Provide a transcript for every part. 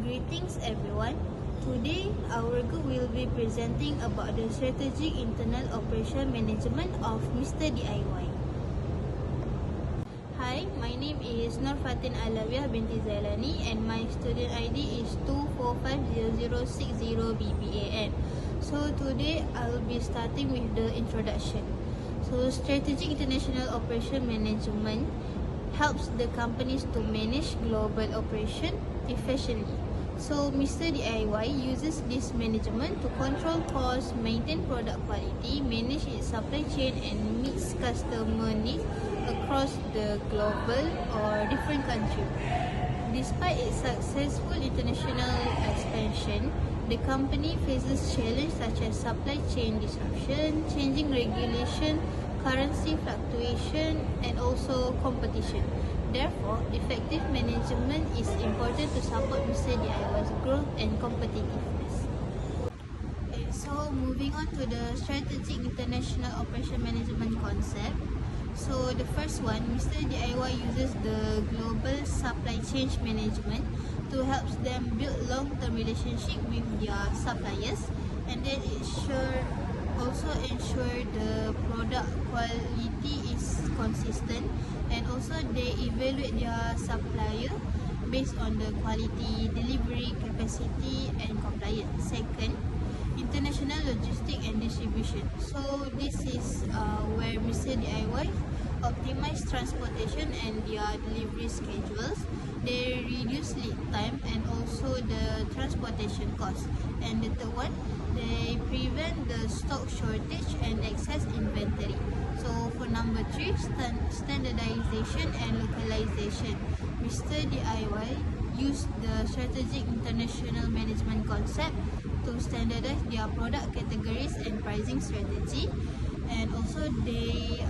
Greetings everyone. Today our group will be presenting about the strategic internal operation management of Mr. D.I.Y. Hi, my name is Nur Fatin Alawiyah binti Zailani and my student ID is 2450060BBAN. So today I'll be starting with the introduction. So strategic international operation management helps the companies to manage global operation efficiently. So Mr. D.I.Y uses this management to control costs, maintain product quality, manage its supply chain and meets customer needs across the global or different countries. Despite its successful international expansion, the company faces challenges such as supply chain disruption, changing regulation, currency fluctuation, and also competition. Therefore, effective management is important to support Mr. D.I.Y's growth and competitiveness. Okay, so moving on to the strategic international operation management concept. So the first one, Mr. D.I.Y uses the global supply chain management to help them build long-term relationship with their suppliers, and then also ensure the product quality is consistent, and also they evaluate their supplier based on the quality, delivery capacity and compliance. Second, international logistics and distribution. So this is where Mr. D.I.Y optimize transportation and their delivery schedules. They reduce lead time and also the transportation cost. And the third one, they prevent the stock shortage and excess inventory. So for number 3, standardization and localization. Mr. D.I.Y used the strategic international management concept to standardize their product categories and pricing strategy, and also they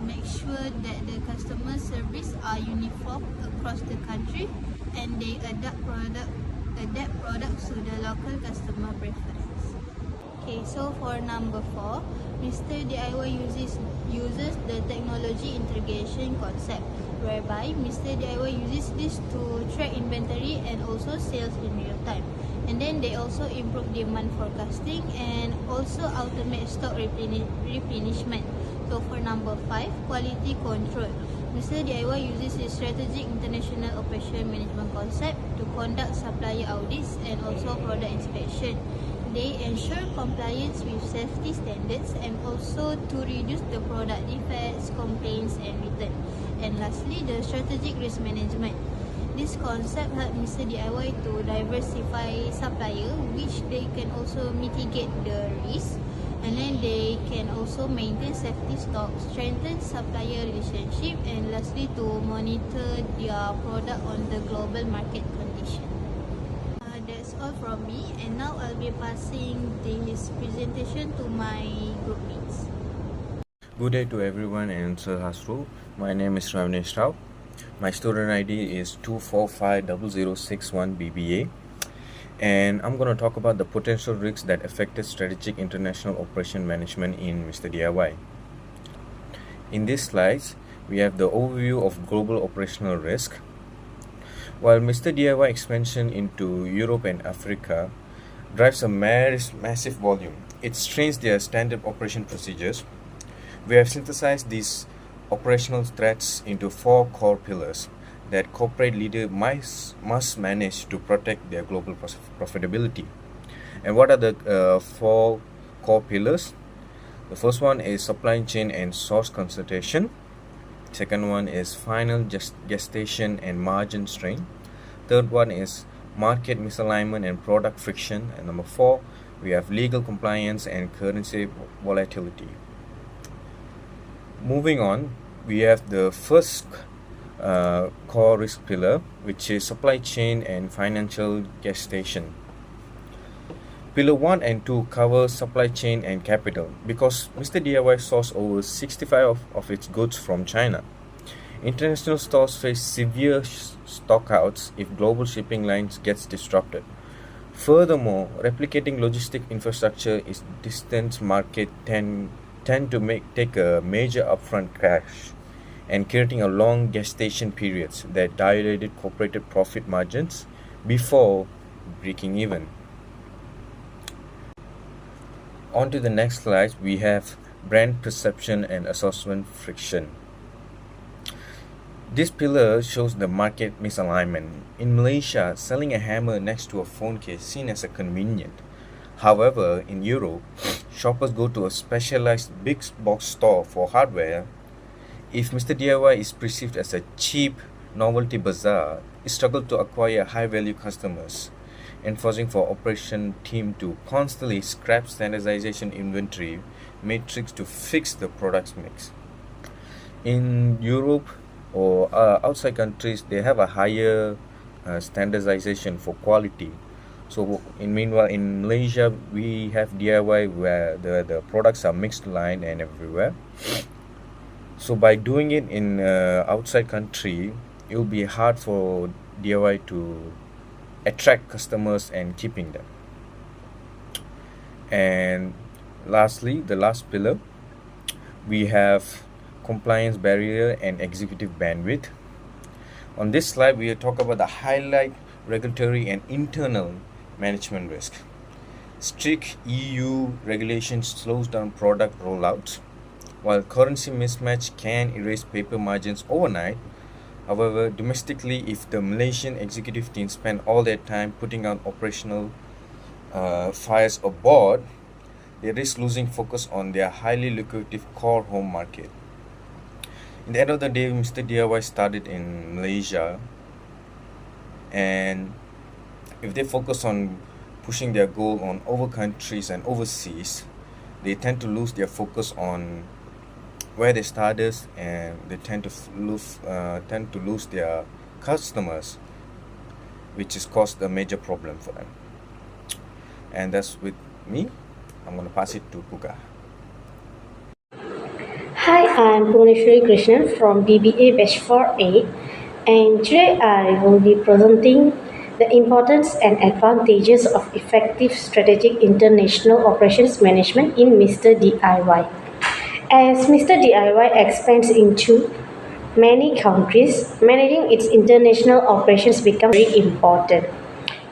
make sure that the customer service are uniform across the country, and they adapt products to the local customer preference. Okay, so for number 4, Mr. D.I.Y uses the technology integration concept, whereby Mr. D.I.Y uses this to track inventory and also sales in real time. And then they also improve demand forecasting and also automate stock replenishment. So for number 5, quality control. Mr. D.I.Y uses his strategic international operation management concept to conduct supplier audits and also product inspection. They ensure compliance with safety standards and also to reduce the product defects, complaints and return. And lastly, the strategic risk management. This concept helps Mr. D.I.Y to diversify supplier, which they can also mitigate the risk, and then they can also maintain safety stock, strengthen supplier relationship, and lastly to monitor their product on the global market condition. That's all from me, and now I'll be passing this presentation to my group mates. Good day to everyone and Sir Hasru. My name is Ravnesh Rao. My student ID is 2450061BBA, and I'm going to talk about the potential risks that affected strategic international operation management in Mr. D.I.Y. In these slides, we have the overview of global operational risk. While Mr. D.I.Y expansion into Europe and Africa drives a massive volume, it strains their standard operation procedures. We have synthesized these operational threats into 4 core pillars that corporate leaders must manage to protect their global profitability. And what are the 4 core pillars? The first one is supply chain and source concentration. Second one is final gestation and margin strain. Third one is market misalignment and product friction. And number 4, we have legal compliance and currency volatility. Moving on, we have the first core risk pillar, which is supply chain and financial gestation. Pillar 1 and 2 cover supply chain and capital because Mr. D.I.Y sources over 65% of its goods from China. International stores face severe stockouts if global shipping lines gets disrupted. Furthermore, replicating logistic infrastructure is distant market tend to take a major upfront cash and creating a long gestation periods that dilated corporate profit margins before breaking even. On to the next slide, we have brand perception and assortment friction. This pillar shows the market misalignment. In Malaysia, selling a hammer next to a phone case is seen as a convenient. However, in Europe, shoppers go to a specialized big box store for hardware. If Mr. DIY is perceived as a cheap novelty bazaar, it struggles to acquire high-value customers, enforcing for operation team to constantly scrap standardization inventory matrix to fix the product's mix. In Europe or outside countries, they have a higher standardization for quality. So meanwhile in Malaysia we have DIY where the products are mixed line and everywhere. So by doing it in outside country, it will be hard for DIY to attract customers and keeping them. And lastly, the last pillar, we have compliance barrier and executive bandwidth. On this slide, we will talk about the highlight regulatory and internal management risk. Strict EU regulations slows down product rollouts, while currency mismatch can erase paper margins overnight. However, domestically, if the Malaysian executive team spend all their time putting out operational fires aboard, they risk losing focus on their highly lucrative core home market. In the end of the day, Mr. DIY started in Malaysia, and if they focus on pushing their goal on over countries and overseas, they tend to lose their focus on where they started, and they tend to lose their customers, which has caused a major problem for them. And that's with me. I'm going to pass it to Puga. Hi, I'm Bhuvneshwari Krishnan from BBA Batch 4A, and today I will be presenting the importance and advantages of effective strategic international operations management in Mr. DIY. As Mr. DIY expands into many countries, managing its international operations becomes very important.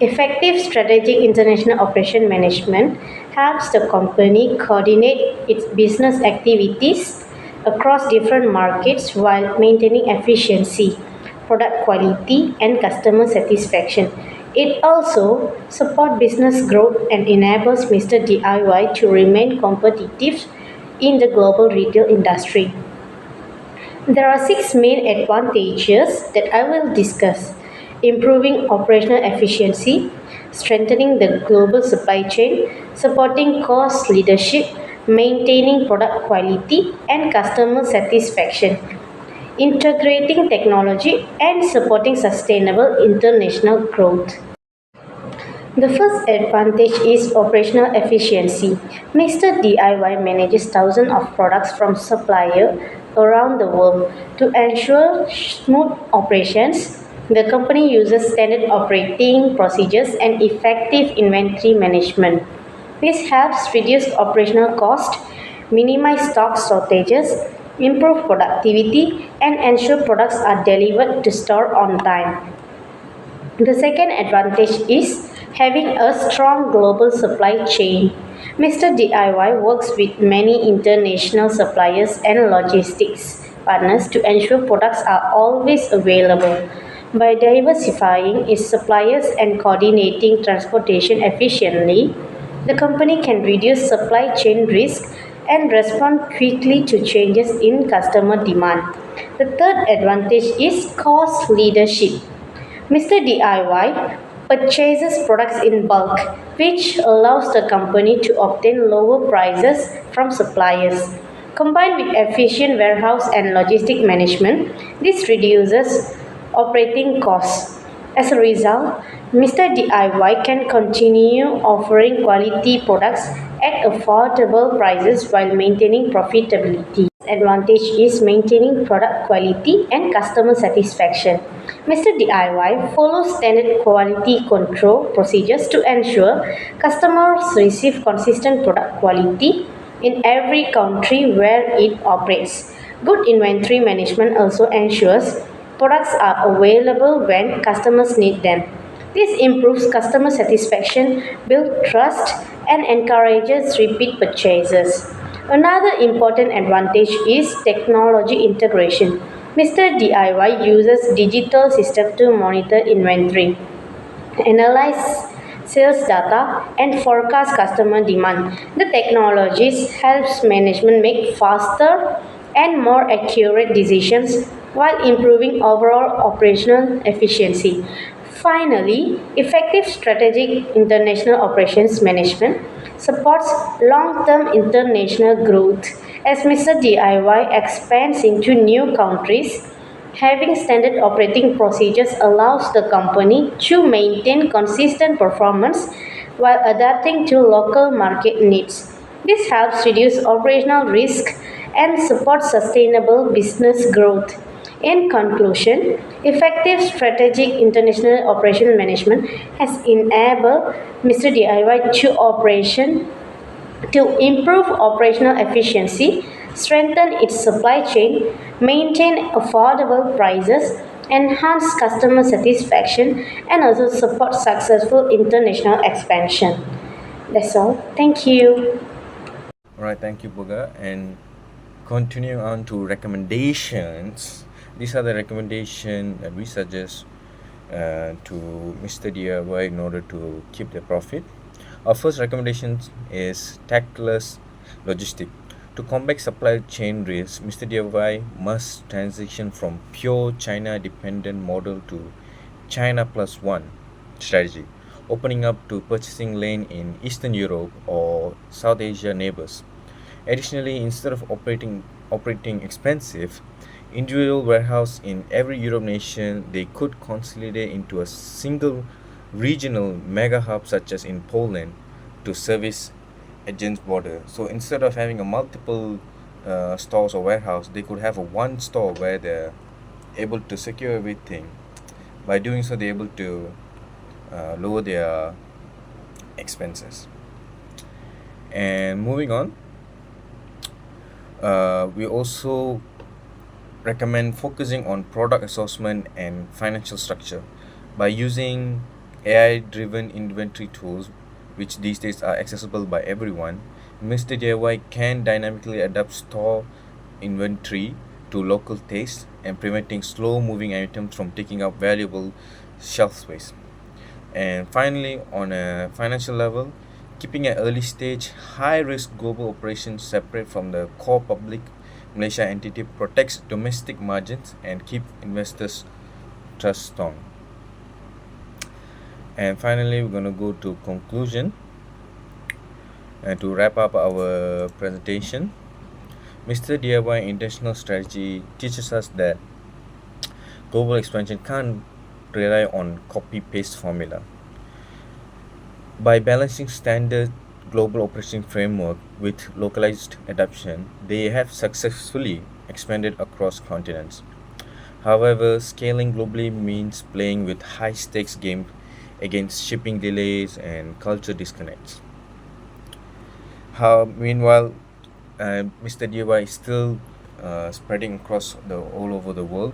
Effective strategic international operation management helps the company coordinate its business activities across different markets while maintaining efficiency, product quality, and customer satisfaction. It also supports business growth and enables Mr. DIY to remain competitive in the global retail industry. There are 6 main advantages that I will discuss: improving operational efficiency, strengthening the global supply chain, supporting cost leadership, maintaining product quality and customer satisfaction, integrating technology, and supporting sustainable international growth. The first advantage is operational efficiency. Mr. DIY manages thousands of products from suppliers around the world. To ensure smooth operations, the company uses standard operating procedures and effective inventory management. This helps reduce operational costs, minimize stock shortages, improve productivity, and ensure products are delivered to store on time. The second advantage is having a strong global supply chain. Mr. DIY works with many international suppliers and logistics partners to ensure products are always available. By diversifying its suppliers and coordinating transportation efficiently, the company can reduce supply chain risk and respond quickly to changes in customer demand. The third advantage is cost leadership. Mr. DIY purchases products in bulk, which allows the company to obtain lower prices from suppliers. Combined with efficient warehouse and logistic management, this reduces operating costs. As a result, Mr. DIY can continue offering quality products at affordable prices while maintaining profitability. Advantage is maintaining product quality and customer satisfaction. Mr. DIY follows standard quality control procedures to ensure customers receive consistent product quality in every country where it operates. Good inventory management also ensures products are available when customers need them. This improves customer satisfaction, builds trust, and encourages repeat purchases. Another important advantage is technology integration. Mr. DIY uses digital system to monitor inventory, analyze sales data, and forecast customer demand. The technologies helps management make faster and more accurate decisions while improving overall operational efficiency. Finally, effective strategic international operations management supports long-term international growth. As Mr. DIY expands into new countries, having standard operating procedures allows the company to maintain consistent performance while adapting to local market needs. This helps reduce operational risk and support sustainable business growth. In conclusion, effective strategic international operation management has enabled Mr. DIY to improve operational efficiency, strengthen its supply chain, maintain affordable prices, enhance customer satisfaction, and also support successful international expansion. That's all. Thank you. Alright, thank you, Boga. And continuing on to recommendations, these are the recommendations that we suggest to Mr. DIY in order to keep the profit. Our first recommendation is tactless logistic. To combat supply chain risks, Mr. DIY must transition from pure China dependent model to China plus one strategy, opening up to purchasing lane in Eastern Europe or South Asia neighbors. Additionally, instead of operating expensive individual warehouse in every Europe nation, they could consolidate into a single regional mega hub such as in Poland to service agents border. So instead of having a multiple stores or warehouse, they could have a one store where they're able to secure everything. By doing so, they're able to lower their expenses. And moving on, we also recommend focusing on product assortment and financial structure by using AI driven inventory tools, which these days are accessible by everyone. Mr. DIY can dynamically adapt store inventory to local tastes and preventing slow moving items from taking up valuable shelf space. And finally, on a financial level, keeping an early stage, high risk global operations separate from the core public Malaysia entity protects domestic margins and keep investors trust strong. And finally, we're going to go to conclusion and to wrap up our presentation. Mr. DIY international strategy teaches us that global expansion can't rely on copy paste formula. By balancing standard global operation framework with localized adaptation, they have successfully expanded across continents. However, scaling globally means playing with high stakes games against shipping delays and culture disconnects. Meanwhile, Mr. DIY is still spreading across the all over the world.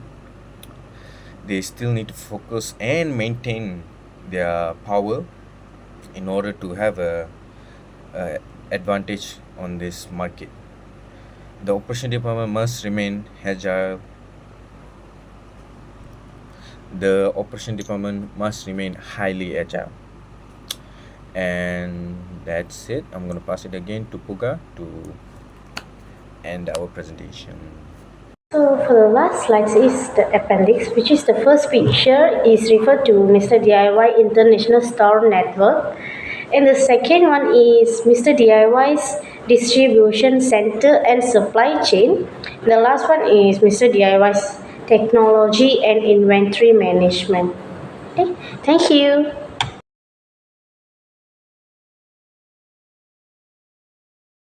They still need to focus and maintain their power in order to have a advantage on this market. The operation department must remain agile. The operation department must remain highly agile. And that's it. I'm going to pass it again to Puga to end our presentation. So for the last slide is the appendix, which is the first picture is referred to Mr. DIY International Store Network. And the second one is Mr. DIY's distribution center and supply chain. The last one is Mr. DIY's technology and inventory management. Okay, thank you.